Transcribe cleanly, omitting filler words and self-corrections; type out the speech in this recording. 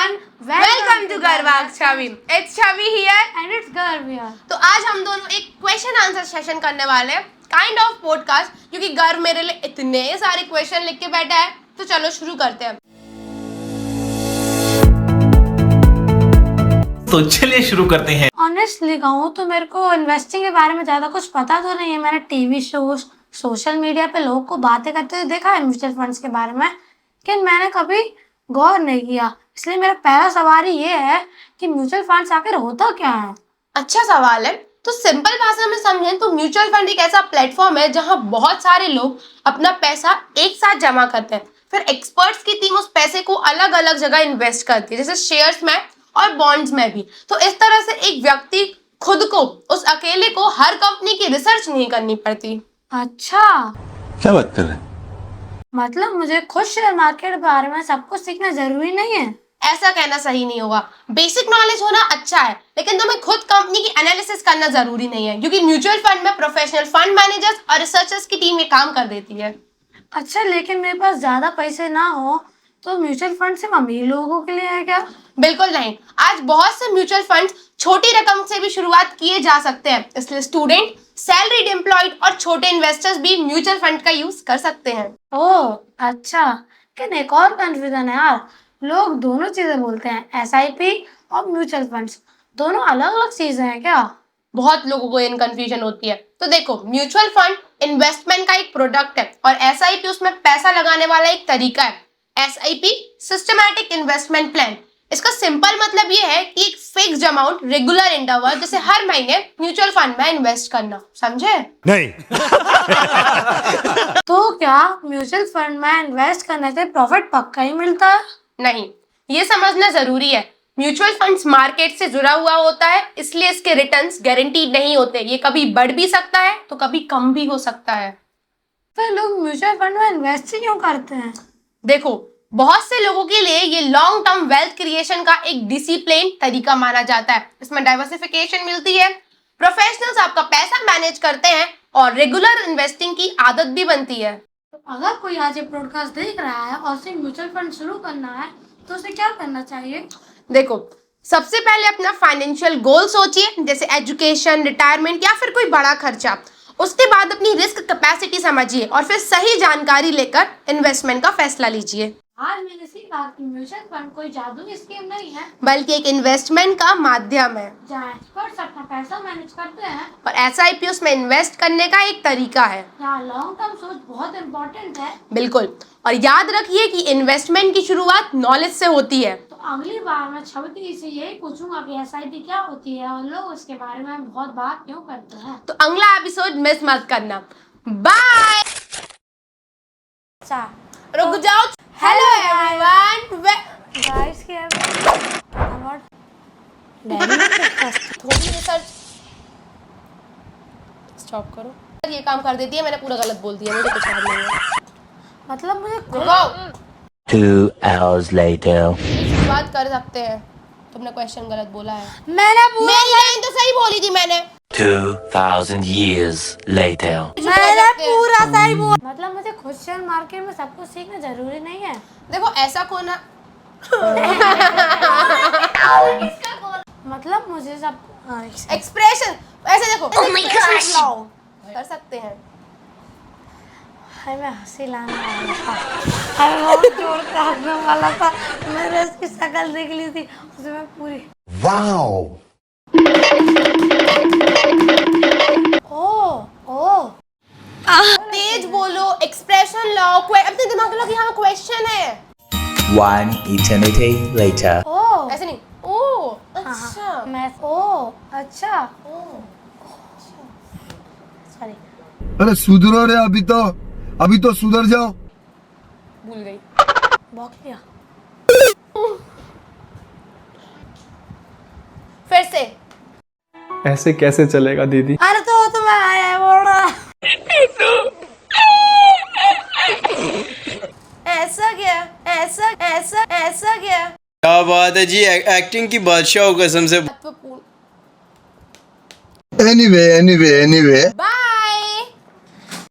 everyone. Welcome to Garvak Chavi. It's Chavi here And it's Garv here. तो आज हम दोनों एक क्वेश्चन आंसर सेशन करने वाले हैं, काइंड ऑफ पॉडकास्ट, क्योंकि गर्व मेरे लिए इतने सारे क्वेश्चन लिख के बैठा है। तो चलो शुरू करते हैं। तो चलिए शुरू करते हैं। ऑनेस्टली कहूँ तो मेरे को इन्वेस्टिंग के बारे में ज़्यादा कुछ पता तो नहीं है। मैंने टीवी शोज, सोशल मीडिया पे लोगों को बातें करते हुए देखा है म्यूचुअल फंड्स के बारे में, लेकिन मैंने कभी गौर नहीं किया। इसलिए मेरा पहला सवाल ये है कि म्यूचुअल फंड्स आखिर होता क्या है? अच्छा सवाल है। तो सिंपल भाषा में समझें तो म्यूचुअल फंड एक ऐसा प्लेटफॉर्म है जहां बहुत सारे लोग अपना पैसा एक साथ जमा करते हैं। फिर एक्सपर्ट्स की टीम उस पैसे को अलग अलग जगह इन्वेस्ट करती है, जैसे शेयर्स में और बॉन्ड्स में भी। तो इस तरह से एक व्यक्ति खुद को, उस अकेले को हर कंपनी की रिसर्च नहीं करनी पड़ती। अच्छा, क्या बात कर रहे हैं? मतलब मुझे खुद शेयर मार्केट के बारे में सब कुछ सीखना जरूरी नहीं है? ऐसा कहना सही नहीं होगा। बेसिक नॉलेज होना अच्छा है, लेकिन तुम्हें खुद कंपनी की एनालिसिस करना जरूरी नहीं है, क्योंकि म्यूचुअल फंड में प्रोफेशनल फंड मैनेजर्स और रिसर्चर्स की टीम ये काम कर देती है। अच्छा, लेकिन मेरे पास ज्यादा पैसे ना हो तो म्यूचुअल फंड सिर्फ अमीर लोगों के लिए है क्या? बिल्कुल नहीं। आज बहुत से म्यूचुअल फंड छोटी रकम से भी शुरुआत किए जा सकते हैं, इसलिए स्टूडेंट, सैलरीड एम्प्लॉयड और छोटे इन्वेस्टर्स भी म्यूचुअल फंड का यूज कर सकते हैं। ओह अच्छा, लेकिन एक और कंफ्यूजन है यार। लोग दोनों चीजें बोलते हैं, एसआईपी और म्यूचुअल फंड्स दोनों अलग अलग चीजें हैं क्या? बहुत लोगों को इन कंफ्यूजन होती है। तो देखो, म्यूचुअल फंड इन्वेस्टमेंट का एक प्रोडक्ट है और एसआईपी उसमें पैसा लगाने वाला एक तरीका है। SIP systematic investment plan. इसका सिंपल मतलब ये है कि एक फिक्स्ड अमाउंट रेगुलर इंटरवल, जैसे हर महीने म्यूचुअल फंड में इन्वेस्ट करना। समझे? नहीं। तो क्या म्यूचुअल फंड में इन्वेस्ट करने से प्रॉफिट पक्का ही मिलता है? नहीं, ये समझना जरूरी है। म्यूचुअल फंड्स मार्केट से जुड़ा हुआ होता है, इसलिए इसके रिटर्न्स गारंटीड नहीं होते। ये कभी बढ़ भी सकता है तो कभी कम भी हो सकता है। फिर लोग म्यूचुअल फंड में इन्वेस्ट क्यों करते हैं? देखो, बहुत से लोगों के लिए ये लॉन्ग टर्म वेल्थ क्रिएशन का एक डिसिप्लिन तरीका माना जाता है। इसमें डाइवर्सिफिकेशन मिलती है, प्रोफेशनल्स आपका पैसा मैनेज करते हैं और रेगुलर इन्वेस्टिंग की आदत भी बनती है। तो अगर कोई आज ये पॉडकास्ट देख रहा है और उसे म्यूचुअल फंड शुरू करना है तो उसे क्या करना चाहिए? देखो, सबसे पहले अपना फाइनेंशियल गोल सोचिए, जैसे एजुकेशन, रिटायरमेंट या फिर कोई बड़ा खर्चा। उसके बाद अपनी रिस्क कैपेसिटी समझिए और फिर सही जानकारी लेकर इन्वेस्टमेंट का फैसला लीजिए। आज मैंने सीखा कि म्यूचुअल फंड कोई जादुई स्कीम नहीं है, बल्कि एक इन्वेस्टमेंट का माध्यम है जहाँ एक्सपर्ट्स अपना पैसा मैनेज करते हैं और एसआईपी उसमें इन्वेस्ट करने का एक तरीका है। यहाँ लॉन्ग टर्म सोच बहुत इम्पोर्टेंट है। बिल्कुल, और याद रखिए कि इन्वेस्टमेंट की शुरुआत नॉलेज से होती है। तो अगली बार मैं छवि से यही पूछूंगा कि एसआईपी क्या होती है और लोग उसके बारे में बहुत बात क्यों करते हैं। तो अगला एपिसोड मिस मत करना। बाय। रुक जाओ। Hello everyone. गाइस क्या अबाउट थोड़ी रिसर्च स्टॉप करो। ये काम कर देती है, मैंने पूरा गलत बोल दिया, मुझे कुछ याद नहीं है। मतलब मुझे रुको, 2 hours later. बात कर सकते हैं। तुमने क्वेश्चन गलत बोला है। मैंने मेरी लाइन तो सही बोली थी मैंने। 2000 years later. पूरा सही बोला। मतलब मुझे खुद शेयर मार्केट में सब कुछ सीखना जरूरी नहीं है। देखो, ऐसा कोना मतलब मुझे सब एक्सप्रेशन ऐसे देखो, लाओ कर सकते हैं। हाय, मैं हंसी लाने वाला था, हाय बहुत जोर का हंसने वाला था। मैंने उसकी शक्ल देख ली थी, उसमें मैं पूरी Wow. ओ तेज बोलो, एक्सप्रेशन लाओ। अपने दिमाग में लो कि हाँ क्वेश्चन है। 1 eternity later. ओ ऐसे नहीं। ओ अच्छा, मैं ओ अच्छा सॉरी। अरे सुधरो रे, अभी तो सुधर जाओ। भूल गई। बॉक किया फिर से। ऐसे कैसे चलेगा दीदी? अरे तो मैं आया बोल रहा। ऐसा क्या, ऐसा ऐसा ऐसा क्या क्या बात है जी, एक्टिंग की बादशाह हो कसम से। महत्वपूर्ण। Anyway bye.